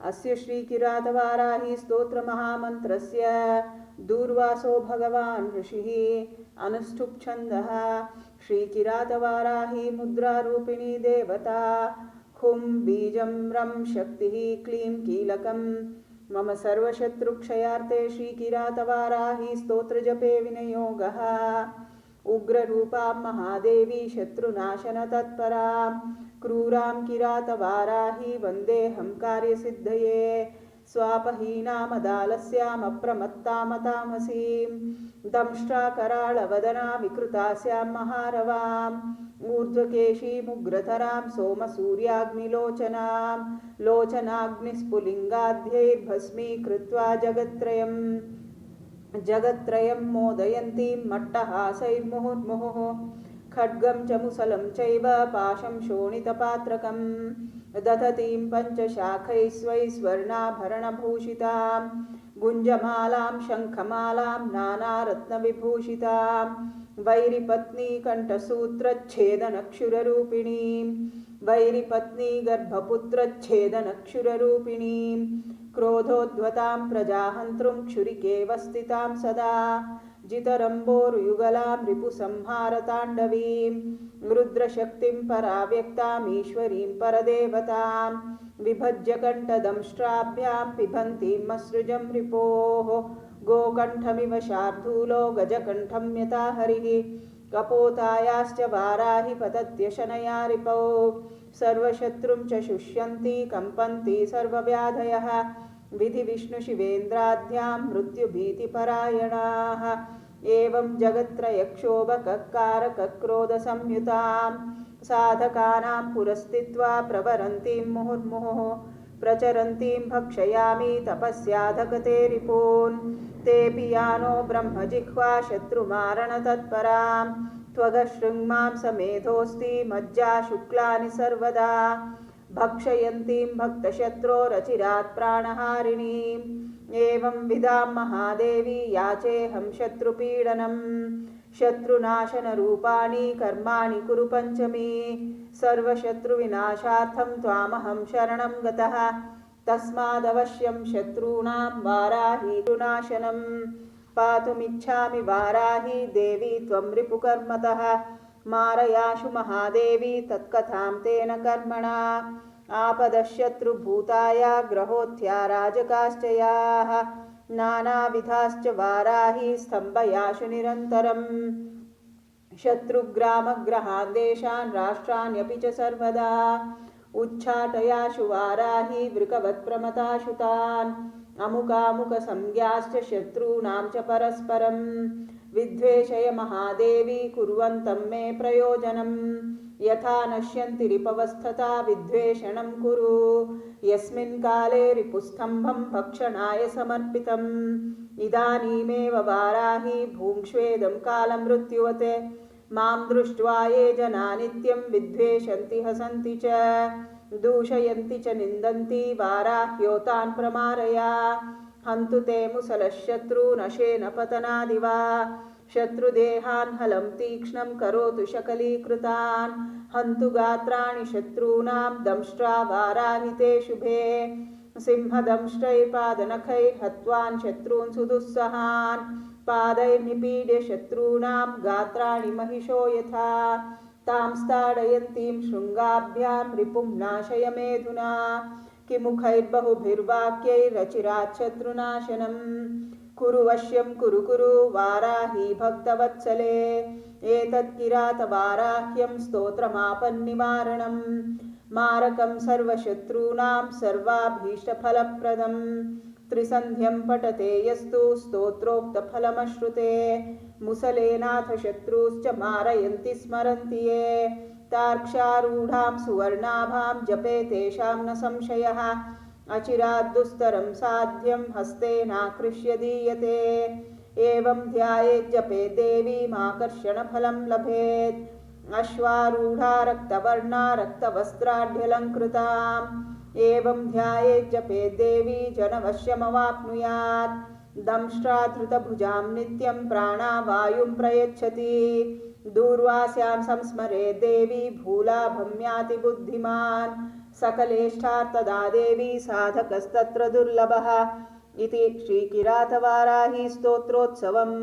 अस्य श्रीकिरातवाराही स्तोत्रमहामन्त्रस्य दूर्वासो भगवान् ऋषिः अनुष्ठुप् छन्दः। श्रीकिरातवाराही मुद्रारूपिणी देवता। हुं बीजं रं शक्तिः क्लीं कीलकं। मम सर्वशत्रुक्षयार्थे श्रीकिरातवाराही स्तोत्रजपे विनियोगः। उग्ररूपां महादेवी शत्रुनाशनतत्परां क्रूरां किरातवाराही वन्देऽहं कार्यसिद्धये। स्वापहीनामदालस्यामप्रमत्तामतामसीं दंष्ट्राकराळवदना विकृतास्यां महारवाम् ऊर्ध्वकेशीमुग्रतरां सोमसूर्याग्निलोचनां लोचनाग्निस्फुलिङ्गाद्यैर्भस्मीकृत्वा जगत्त्रयं मोदयन्तीं मट्टहासैर्मुहुर्मुहुः। खड्गं च मुसलं चैव पाशं शोणितपात्रकं दधतीं पञ्चशाखैः स्वैः स्वर्णाभरणभूषितां गुञ्जमालां शङ्खमालां नानारत्नविभूषितां वैरिपत्नी कण्ठसूत्रच्छेदनक्षुररूपिणीं वैरिपत्नी गर्भपुत्रच्छेदनक्षुररूपिणीं क्रोधोद्वतां प्रजाहन्तृं क्षुरिकेव सदा जितरम्बोरुयुगलां रिपुसंहारताण्डवीं रुद्रशक्तिं पराव्यक्तामीश्वरीं परदेवतां विभज्य कण्ठदंष्ट्राभ्यां पिबन्तीं मसृजं रिपोः गोकण्ठमिव शार्दूलो गजकण्ठं यथा हरिः कपोतायाश्च वाराहि पतत्यशनया रिपौ सर्वशत्रुं च शुष्यन्ति कंपन्ति सर्वव्याधयः विधिविष्णुशिवेन्द्राद्यां मृत्युभीतिपरायणाः एवं जगत्त्रयक्षोभकक्कारकक्रोधसंयुतां साधकानां पुरस्थित्वा प्रवरन्तीं मुहुर्मुहुः प्रचरन्तीं भक्षयामि तपस्याधकते रिपून् तेऽपि यानो ब्रह्मजिह्वा शत्रुमारणतत्परां त्वगशृङ्मां समेधोऽस्ति मज्जा शुक्लानि सर्वदा भक्षयन्तीं भक्तशत्रोरचिरात् प्राणहारिणीम् एवं विधां महादेवी याचेऽहं शत्रुपीडनं शत्रुनाशनरूपाणि कर्माणि कुरु पञ्चमी सर्वशत्रुविनाशार्थं त्वामहं शरणं गतः तस्मादवश्यं शत्रूणां वाराही नाशनं पातुमिच्छामि वाराही देवी त्वं रिपुकर्मतः मारयाशु महादेवी तत्कथां तेन कर्मणा आपदशत्रुभूताया ग्रहोत्थ्या राजकाश्च याः नानाविधाश्च वाराही स्तम्भयाशु निरन्तरम् शत्रुग्रामग्रहान् देशान् राष्ट्राण्यपि च सर्वदा उच्चाटयाशु वाराही वृकवत्प्रमताशु तान् अमुकामुकसंज्ञाश्च शत्रूणां च परस्परं विद्वेषय महादेवी कुर्वन्तं मे प्रयोजनं यथा नश्यन्ति रिपवस्थता विद्वेषणं कुरु यस्मिन् काले रिपुस्तम्भं भक्षणाय समर्पितम् इदानीमेव वाराही भूङ्क्ष्वेदं कालमृत्युवते मां दृष्ट्वा ये जना नित्यं विद्वेषन्ति हसन्ति च दूषयन्ति च निन्दन्ति वाराह्योतान् प्रमारया हन्तु ते मुसलशत्रूनशेन पतनादिवा शत्रुदेहान् हलं तीक्ष्णं करोतु शकलीकृतान् हन्तु गात्राणि शत्रूणां दंष्ट्रा वाराहि ते शुभे सिंहदंष्ट्रैर्पादनखैर्हत्वान् शत्रून् सुदुस्सहान् पादैर्निपीड्य शत्रूणां गात्राणि महिषो यथा तां स्थाडयन्तीं शृङ्गाभ्यां रिपुं नाशय मेधुना किमुखैर्बहुभिर्वाक्यैरचिरात् शत्रुनाशनं कुरु वश्यं कुरु वाराही भक्तवत्सले एतत्किरातवाराह्यं स्तोत्रमापन्निवारणं मारकं सर्वशत्रूणां सर्वाभीष्टफलप्रदं त्रिसन्ध्यं पठते यस्तु स्तोत्रोक्तफलमश्नुते मुसलेनाथ शत्रूश्च मारयन्ति स्मरन्ति ये तार्क्ष्यारूढां सुवर्णाभां जपे तेषां न संशयः अचिराद्दुस्तरं साध्यं हस्तेनाकृष्य दीयते एवं ध्यायेज्जपे देवीमाकर्षणफलं लभेत् अश्वारूढा रक्तवर्णा रक्तवस्त्राढ्यलङ्कृताम् एवं ध्यायेज्जपे देवी जनवश्यमवाप्नुयात् दंष्ट्राधृतभुजां नित्यं प्राणावायुं प्रयच्छति दूर्वास्यां संस्मरे देवी भूलाभं याति बुद्धिमान् सकलेष्ठार्थदा देवी साधकस्तत्र दुर्लभः इति श्रीकिरातवाराही स्तोत्रोत्सवम्।